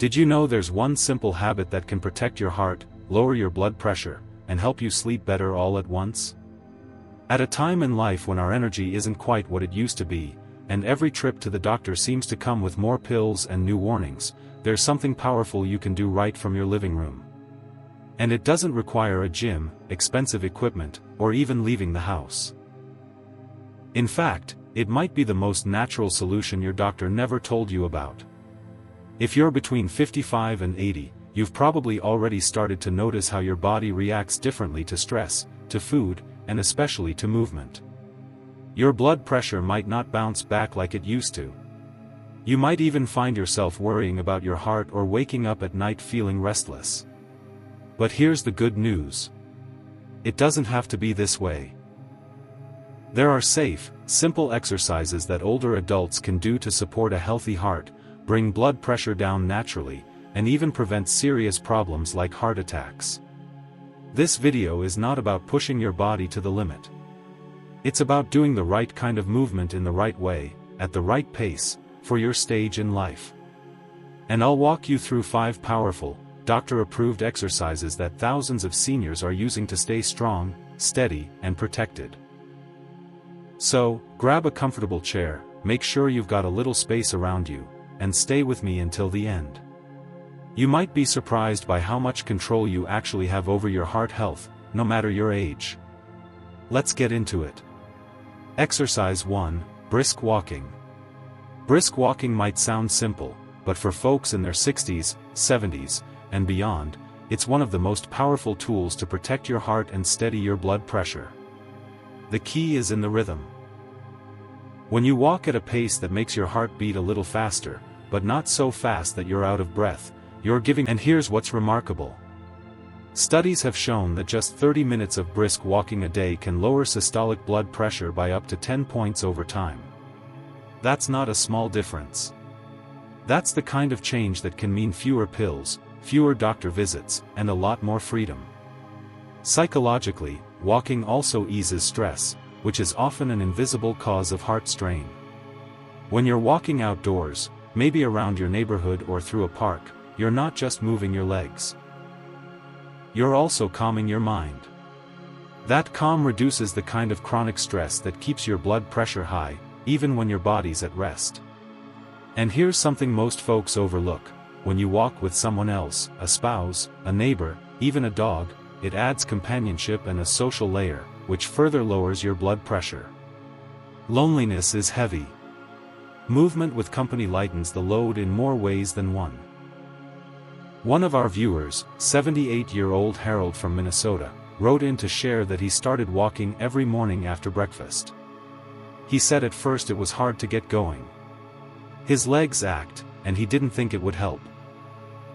Did you know there's one simple habit that can protect your heart, lower your blood pressure, and help you sleep better all at once? At a time in life when our energy isn't quite what it used to be, and every trip to the doctor seems to come with more pills and new warnings, there's something powerful you can do right from your living room. And it doesn't require a gym, expensive equipment, or even leaving the house. In fact, it might be the most natural solution your doctor never told you about. If you're between 55 and 80, you've probably already started to notice how your body reacts differently to stress, to food, and especially to movement. Your blood pressure might not bounce back like it used to. You might even find yourself worrying about your heart or waking up at night feeling restless. But here's the good news. It doesn't have to be this way. There are safe, simple exercises that older adults can do to support a healthy heart, bring blood pressure down naturally, and even prevent serious problems like heart attacks. This video is not about pushing your body to the limit. It's about doing the right kind of movement in the right way, at the right pace, for your stage in life. And I'll walk you through 5 powerful, doctor-approved exercises that thousands of seniors are using to stay strong, steady, and protected. So, grab a comfortable chair, make sure you've got a little space around you, and stay with me until the end. You might be surprised by how much control you actually have over your heart health, no matter your age. Let's get into it. Exercise 1, brisk walking. Brisk walking might sound simple, but for folks in their 60s, 70s, and beyond, it's one of the most powerful tools to protect your heart and steady your blood pressure. The key is in the rhythm. When you walk at a pace that makes your heart beat a little faster, but not so fast that you're out of breath, you're giving. And here's what's remarkable. Studies have shown that just 30 minutes of brisk walking a day can lower systolic blood pressure by up to 10 points over time. That's not a small difference. That's the kind of change that can mean fewer pills, fewer doctor visits, and a lot more freedom. Psychologically, walking also eases stress, which is often an invisible cause of heart strain. When you're walking outdoors, maybe around your neighborhood or through a park, you're not just moving your legs. You're also calming your mind. That calm reduces the kind of chronic stress that keeps your blood pressure high, even when your body's at rest. And here's something most folks overlook: when you walk with someone else, a spouse, a neighbor, even a dog, it adds companionship and a social layer, which further lowers your blood pressure. Loneliness is heavy. Movement with company lightens the load in more ways than one. One of our viewers, 78-year-old Harold from Minnesota, wrote in to share that he started walking every morning after breakfast. He said at first it was hard to get going. His legs ached, and he didn't think it would help.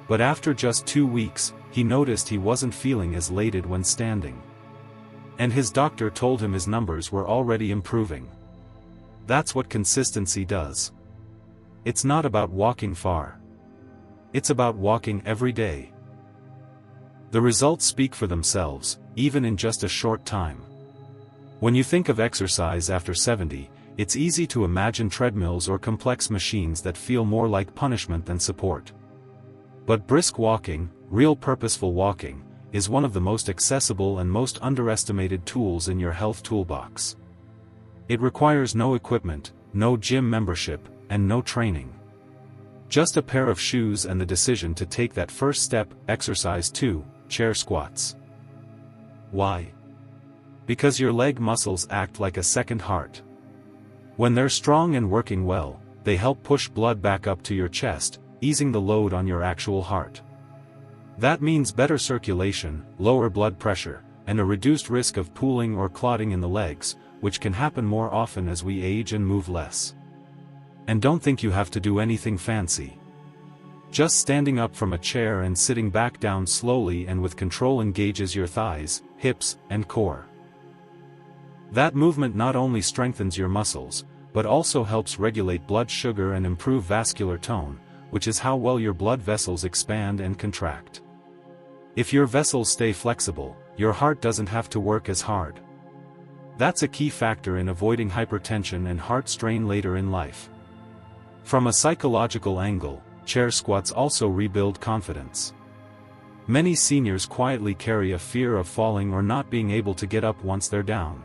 But after just 2 weeks, he noticed he wasn't feeling as elated when standing. And his doctor told him his numbers were already improving. That's what consistency does. It's not about walking far. It's about walking every day. The results speak for themselves, even in just a short time. When you think of exercise after 70, it's easy to imagine treadmills or complex machines that feel more like punishment than support. But brisk walking, real purposeful walking, is one of the most accessible and most underestimated tools in your health toolbox. It requires no equipment, no gym membership, and no training. Just a pair of shoes and the decision to take that first step. Exercise 2, chair squats. Why? Because your leg muscles act like a second heart. When they're strong and working well, they help push blood back up to your chest, easing the load on your actual heart. That means better circulation, lower blood pressure, and a reduced risk of pooling or clotting in the legs, which can happen more often as we age and move less. And don't think you have to do anything fancy. Just standing up from a chair and sitting back down slowly and with control engages your thighs, hips, and core. That movement not only strengthens your muscles, but also helps regulate blood sugar and improve vascular tone, which is how well your blood vessels expand and contract. If your vessels stay flexible, your heart doesn't have to work as hard. That's a key factor in avoiding hypertension and heart strain later in life. From a psychological angle, chair squats also rebuild confidence. Many seniors quietly carry a fear of falling or not being able to get up once they're down.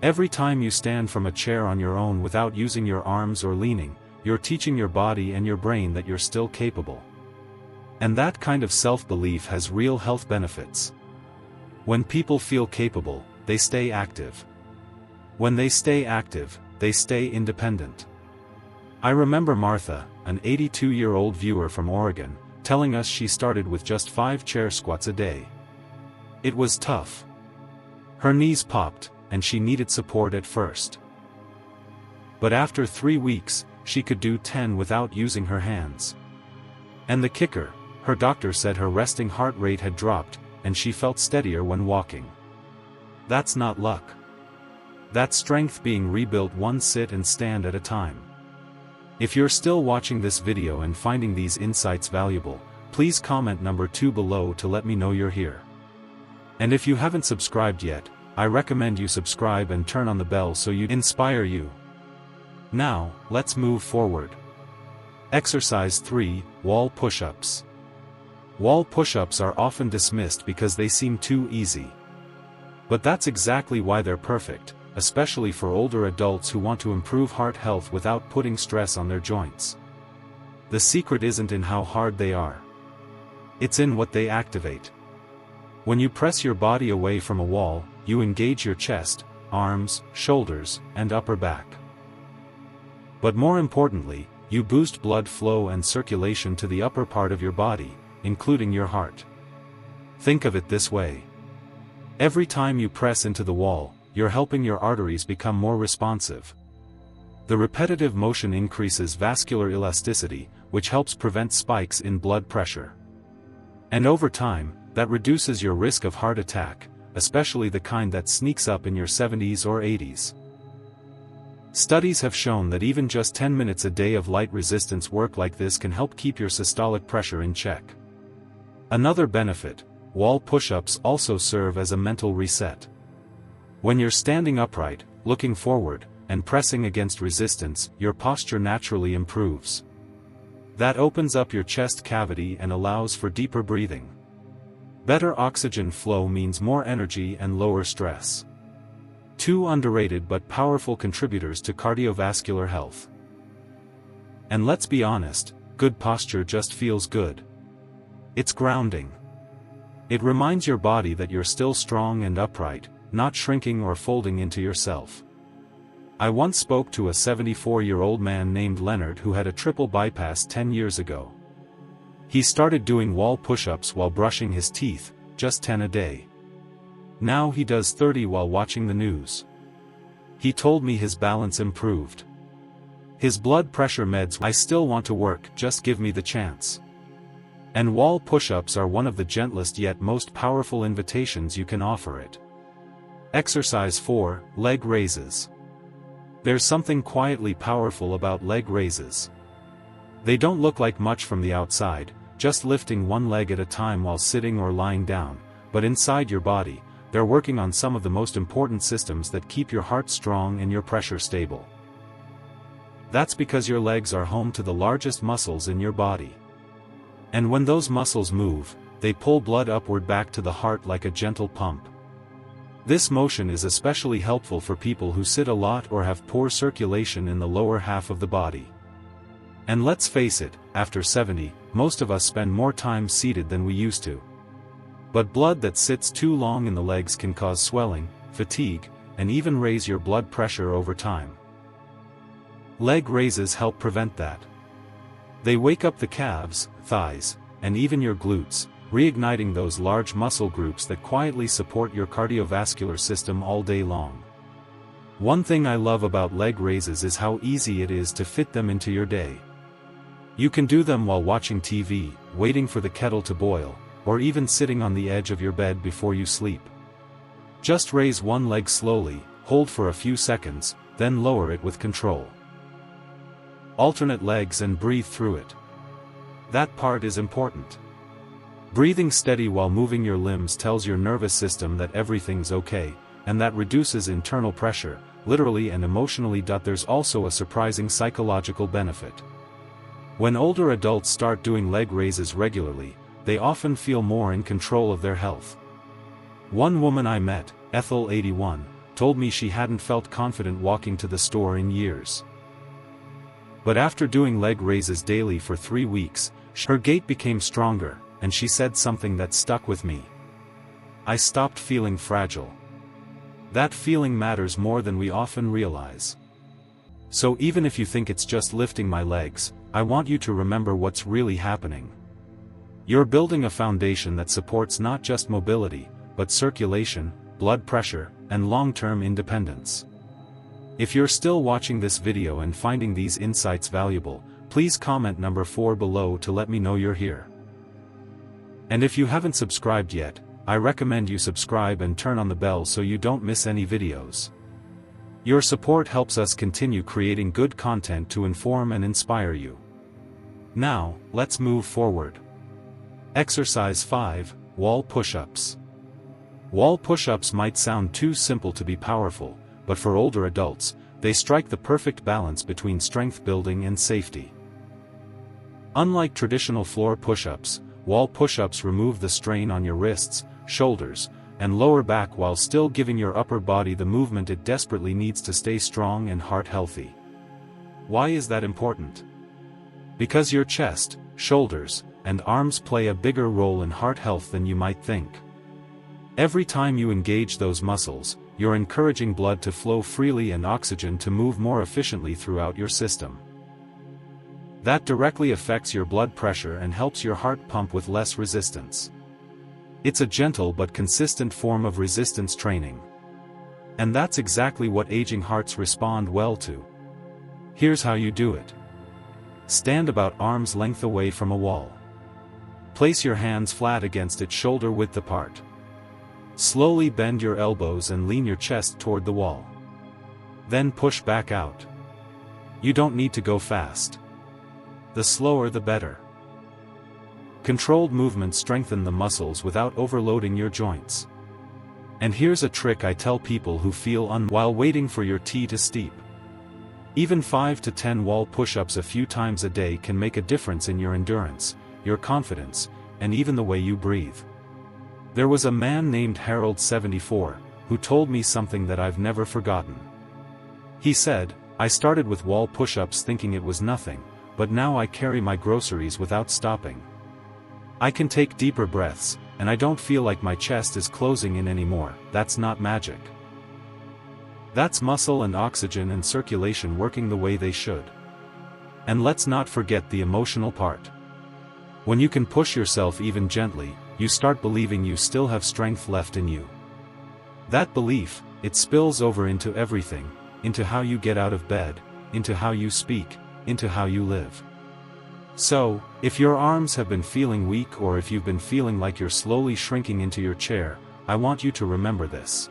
Every time you stand from a chair on your own without using your arms or leaning, you're teaching your body and your brain that you're still capable. And that kind of self-belief has real health benefits. When people feel capable, they stay active. When they stay active, they stay independent. I remember Martha, an 82-year-old viewer from Oregon, telling us she started with just 5 chair squats a day. It was tough. Her knees popped, and she needed support at first. But after 3 weeks, she could do 10 without using her hands. And the kicker, her doctor said her resting heart rate had dropped, and she felt steadier when walking. That's not luck. That's strength being rebuilt one sit and stand at a time. If you're still watching this video and finding these insights valuable, please comment number 2 below to let me know you're here. And if you haven't subscribed yet, I recommend you subscribe and turn on the bell so you inspire you. Now, let's move forward. Exercise 3, wall push-ups. Wall push-ups are often dismissed because they seem too easy. But that's exactly why they're perfect, especially for older adults who want to improve heart health without putting stress on their joints. The secret isn't in how hard they are. It's in what they activate. When you press your body away from a wall, you engage your chest, arms, shoulders, and upper back. But more importantly, you boost blood flow and circulation to the upper part of your body, including your heart. Think of it this way. Every time you press into the wall, you're helping your arteries become more responsive. The repetitive motion increases vascular elasticity, which helps prevent spikes in blood pressure. And over time, that reduces your risk of heart attack, especially the kind that sneaks up in your 70s or 80s. Studies have shown that even just 10 minutes a day of light resistance work like this can help keep your systolic pressure in check. Another benefit, wall push-ups also serve as a mental reset. When you're standing upright, looking forward, and pressing against resistance, your posture naturally improves. That opens up your chest cavity and allows for deeper breathing. Better oxygen flow means more energy and lower stress. 2 underrated but powerful contributors to cardiovascular health. And let's be honest, good posture just feels good. It's grounding. It reminds your body that you're still strong and upright, not shrinking or folding into yourself. I once spoke to a 74-year-old man named Leonard who had a triple bypass 10 years ago. He started doing wall push-ups while brushing his teeth, just 10 a day. Now he does 30 while watching the news. He told me his balance improved. His blood pressure meds, I still want to work, just give me the chance. And wall push-ups are one of the gentlest yet most powerful invitations you can offer it. Exercise 4, leg raises. There's something quietly powerful about leg raises. They don't look like much from the outside, just lifting one leg at a time while sitting or lying down, but inside your body, they're working on some of the most important systems that keep your heart strong and your pressure stable. That's because your legs are home to the largest muscles in your body. And when those muscles move, they pull blood upward back to the heart like a gentle pump. This motion is especially helpful for people who sit a lot or have poor circulation in the lower half of the body. And let's face it, after 70, most of us spend more time seated than we used to. But blood that sits too long in the legs can cause swelling, fatigue, and even raise your blood pressure over time. Leg raises help prevent that. They wake up the calves, thighs, and even your glutes, reigniting those large muscle groups that quietly support your cardiovascular system all day long. One thing I love about leg raises is how easy it is to fit them into your day. You can do them while watching TV, waiting for the kettle to boil, or even sitting on the edge of your bed before you sleep. Just raise one leg slowly, hold for a few seconds, then lower it with control. Alternate legs and breathe through it. That part is important. Breathing steady while moving your limbs tells your nervous system that everything's okay, and that reduces internal pressure, literally and emotionally. There's also a surprising psychological benefit. When older adults start doing leg raises regularly, they often feel more in control of their health. One woman I met, Ethel 81, told me she hadn't felt confident walking to the store in years. But after doing leg raises daily for 3 weeks, her gait became stronger, and she said something that stuck with me. "I stopped feeling fragile." That feeling matters more than we often realize. So even if you think it's just lifting my legs, I want you to remember what's really happening. You're building a foundation that supports not just mobility, but circulation, blood pressure, and long-term independence. If you're still watching this video and finding these insights valuable, please comment number 4 below to let me know you're here. And if you haven't subscribed yet, I recommend you subscribe and turn on the bell so you don't miss any videos. Your support helps us continue creating good content to inform and inspire you. Now, let's move forward. Exercise 5, Wall Push-Ups. Wall push-ups might sound too simple to be powerful, but for older adults, they strike the perfect balance between strength building and safety. Unlike traditional floor push-ups, wall push-ups remove the strain on your wrists, shoulders, and lower back while still giving your upper body the movement it desperately needs to stay strong and heart healthy. Why is that important? Because your chest, shoulders, and arms play a bigger role in heart health than you might think. Every time you engage those muscles, you're encouraging blood to flow freely and oxygen to move more efficiently throughout your system. That directly affects your blood pressure and helps your heart pump with less resistance. It's a gentle but consistent form of resistance training. And that's exactly what aging hearts respond well to. Here's how you do it. Stand about arm's length away from a wall. Place your hands flat against it, shoulder width apart. Slowly bend your elbows and lean your chest toward the wall. Then push back out. You don't need to go fast. The slower the better. Controlled movements strengthen the muscles without overloading your joints. And here's a trick I tell people who feel while waiting for your tea to steep. Even 5 to 10 wall push-ups a few times a day can make a difference in your endurance, your confidence, and even the way you breathe. There was a man named Harold 74, who told me something that I've never forgotten. He said, "I started with wall push-ups thinking it was nothing, but now I carry my groceries without stopping. I can take deeper breaths, and I don't feel like my chest is closing in anymore." That's not magic. That's muscle and oxygen and circulation working the way they should. And let's not forget the emotional part. When you can push yourself even gently, you start believing you still have strength left in you. That belief, it spills over into everything, into how you get out of bed, into how you speak, into how you live. So, if your arms have been feeling weak or if you've been feeling like you're slowly shrinking into your chair, I want you to remember this.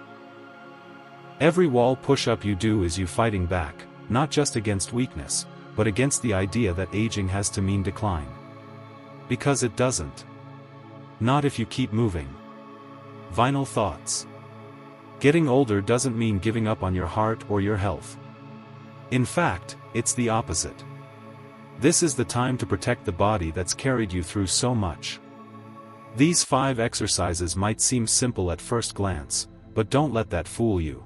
Every wall push-up you do is you fighting back, not just against weakness, but against the idea that aging has to mean decline. Because it doesn't. Not if you keep moving. Vinyl thoughts. Getting older doesn't mean giving up on your heart or your health. In fact, it's the opposite. This is the time to protect the body that's carried you through so much. These 5 exercises might seem simple at first glance, but don't let that fool you.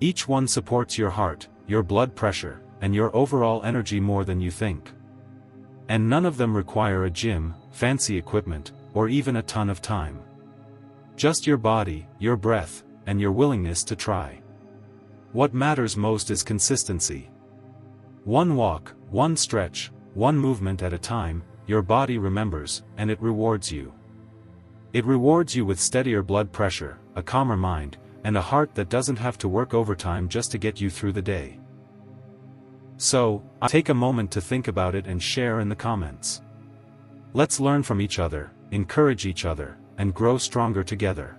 Each one supports your heart, your blood pressure, and your overall energy more than you think. And none of them require a gym, fancy equipment, or even a ton of time. Just your body, your breath, and your willingness to try. What matters most is consistency. One walk, one stretch, one movement at a time, your body remembers, and it rewards you. It rewards you with steadier blood pressure, a calmer mind, and a heart that doesn't have to work overtime just to get you through the day. So, take a moment to think about it and share in the comments. Let's learn from each other, encourage each other, and grow stronger together.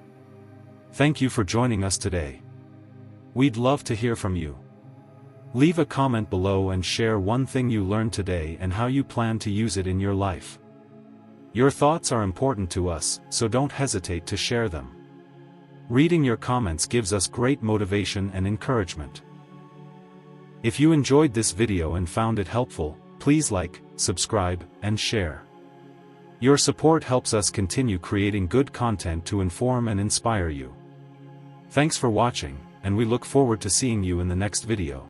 Thank you for joining us today. We'd love to hear from you. Leave a comment below and share one thing you learned today and how you plan to use it in your life. Your thoughts are important to us, so don't hesitate to share them. Reading your comments gives us great motivation and encouragement. If you enjoyed this video and found it helpful, Please like, subscribe, and share. Your support helps us continue creating good content to inform and inspire you. Thanks for watching, and we look forward to seeing you in the next video.